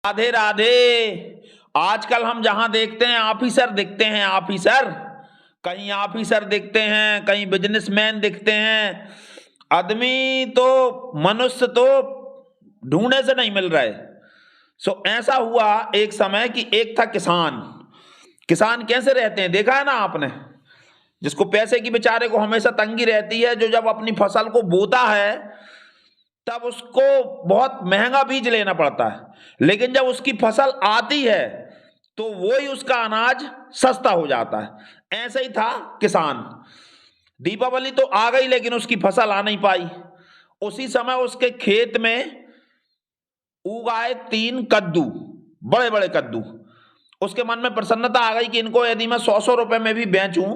राधे राधे। आजकल हम जहां देखते हैं ऑफिसर दिखते हैं, ऑफिसर कहीं ऑफिसर दिखते हैं, कहीं बिजनेसमैन दिखते हैं। आदमी तो मनुष्य तो ढूंढने से नहीं मिल रहा है। ऐसा हुआ एक समय कि एक था किसान। किसान कैसे रहते हैं देखा है ना आपने, जिसको पैसे की बेचारे को हमेशा तंगी रहती है, जो जब अपनी फसल को बोता है तब उसको बहुत महंगा बीज लेना पड़ता है, लेकिन जब उसकी फसल आती है तो वही उसका अनाज सस्ता हो जाता है। ऐसे ही था किसान। दीपावली तो आ गई लेकिन उसकी फसल आ नहीं पाई। उसी समय उसके खेत में उगाए 3 कद्दू, बड़े बड़े कद्दू। उसके मन में प्रसन्नता आ गई कि इनको यदि मैं 100 रुपए में भी बेचूं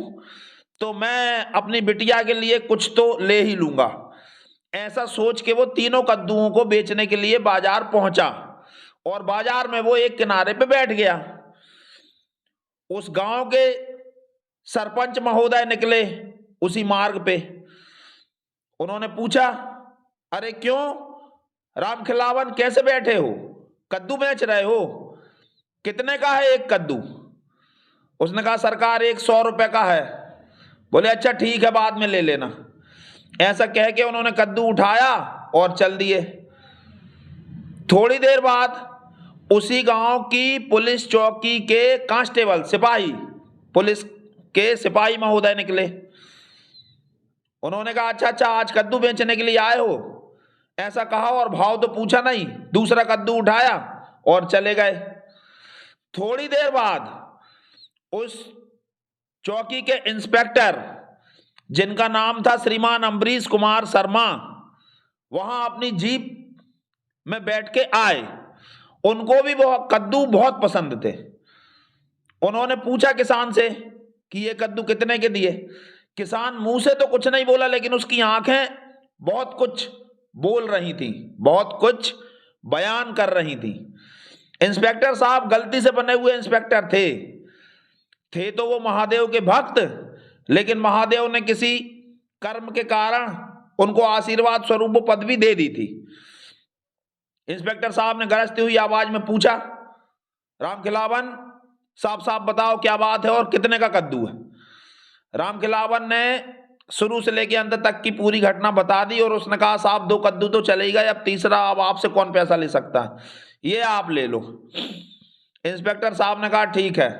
तो मैं अपनी बिटिया के लिए कुछ तो ले ही लूंगा। ऐसा सोच के वो तीनों कद्दूओं को बेचने के लिए बाजार पहुंचा और बाजार में वो एक किनारे पे बैठ गया। उस गांव के सरपंच महोदय निकले उसी मार्ग पे। उन्होंने पूछा, अरे क्यों राम खिलावन कैसे बैठे हो, कद्दू बेच रहे हो, कितने का है एक कद्दू? उसने कहा सरकार 100 रुपए का है। बोले अच्छा ठीक है बाद में ले लेना। ऐसा कह के उन्होंने कद्दू उठाया और चल दिए। थोड़ी देर बाद उसी गांव की पुलिस चौकी के कांस्टेबल सिपाही, पुलिस के सिपाही महोदय निकले। उन्होंने कहा अच्छा आज कद्दू बेचने के लिए आए हो, ऐसा कहा और भाव तो पूछा नहीं, दूसरा कद्दू उठाया और चले गए। थोड़ी देर बाद उस चौकी के इंस्पेक्टर, जिनका नाम था श्रीमान अम्बरीश कुमार शर्मा, वहां अपनी जीप में बैठ के आए। उनको भी कद्दू बहुत पसंद थे। उन्होंने पूछा किसान से कि ये कद्दू कितने के दिए? किसान मुंह से तो कुछ नहीं बोला लेकिन उसकी आंखें बहुत कुछ बोल रही थी, बहुत कुछ बयान कर रही थी। इंस्पेक्टर साहब गलती से बने हुए इंस्पेक्टर थे तो वो महादेव के भक्त, लेकिन महादेव ने किसी कर्म के कारण उनको आशीर्वाद स्वरूप वो पदवी दे दी थी। इंस्पेक्टर साहब ने गरजती हुई आवाज में पूछा, राम खिलावन साफ साफ बताओ क्या बात है और कितने का कद्दू है? राम खिलावन ने शुरू से लेकर अंत तक की पूरी घटना बता दी और उसने कहा साहब 2 कद्दू तो चले गए, अब तीसरा अब आपसे कौन पैसा ले सकता है, ये आप ले लो। इंस्पेक्टर साहब ने कहा ठीक है,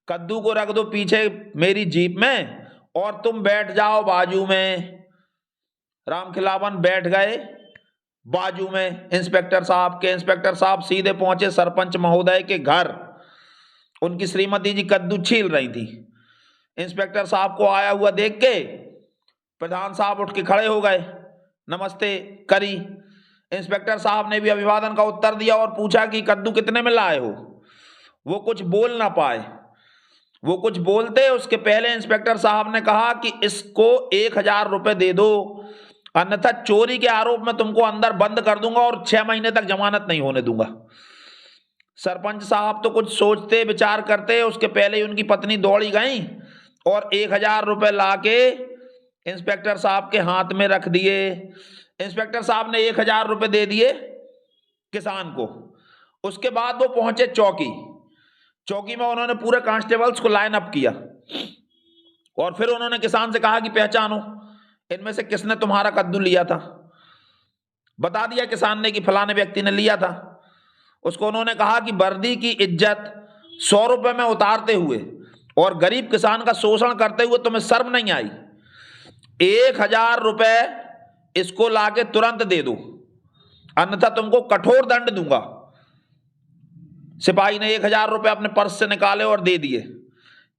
कद्दू को रख दो पीछे मेरी जीप में और तुम बैठ जाओ बाजू में। राम खिलावन बैठ गए बाजू में इंस्पेक्टर साहब के। इंस्पेक्टर साहब सीधे पहुंचे सरपंच महोदय के घर। उनकी श्रीमती जी कद्दू छील रही थी। इंस्पेक्टर साहब को आया हुआ देख के प्रधान साहब उठ के खड़े हो गए, नमस्ते करी। इंस्पेक्टर साहब ने भी अभिवादन का उत्तर दिया और पूछा कि कद्दू कितने में लाए हो? वो कुछ बोल ना पाए। वो कुछ बोलते उसके पहले इंस्पेक्टर साहब ने कहा कि इसको 1000 रुपए दे दो, अन्यथा चोरी के आरोप में तुमको अंदर बंद कर दूंगा और 6 महीने तक जमानत नहीं होने दूंगा। सरपंच साहब तो कुछ सोचते विचार करते उसके पहले ही उनकी पत्नी दौड़ी गई और 1000 रुपए लाके इंस्पेक्टर साहब के हाथ में रख दिए। इंस्पेक्टर साहब ने 1000 रुपए दे दिए किसान को। उसके बाद वो पहुंचे चौकी में उन्होंने पूरे कांस्टेबल्स को लाइन अप किया और फिर उन्होंने किसान से कहा कि पहचानो इनमें से किसने तुम्हारा कद्दू लिया था। बता दिया किसान ने कि फलाने व्यक्ति ने लिया था। उसको उन्होंने कहा कि वर्दी की इज्जत 100 रुपए में उतारते हुए और गरीब किसान का शोषण करते हुए तुम्हें शर्म नहीं आई? 1000 रुपए इसको लाके तुरंत दे दो, अन्यथा तुमको कठोर दंड दूंगा। सिपाही ने 1000 रुपए अपने पर्स से निकाले और दे दिए।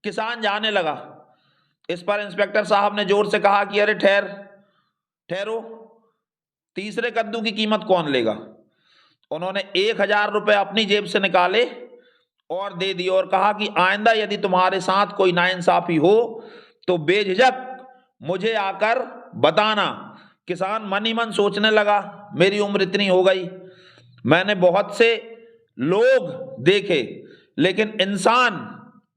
किसान जाने लगा। इस पर इंस्पेक्टर साहब ने जोर से कहा कि अरे ठहरो, तीसरे कद्दू की कीमत कौन लेगा? उन्होंने 1000 रुपए अपनी जेब से निकाले और दे दिए और कहा कि आइंदा यदि तुम्हारे साथ कोई नाइंसाफी हो तो बेझिझक मुझे आकर बताना। किसान मन ही मन सोचने लगा, मेरी उम्र इतनी हो गई, मैंने बहुत से लोग देखे लेकिन इंसान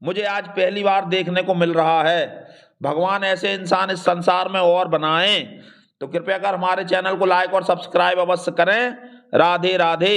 मुझे आज पहली बार देखने को मिल रहा है। भगवान ऐसे इंसान इस संसार में और बनाएं। तो कृपया कर हमारे चैनल को लाइक और सब्सक्राइब अवश्य करें। राधे राधे।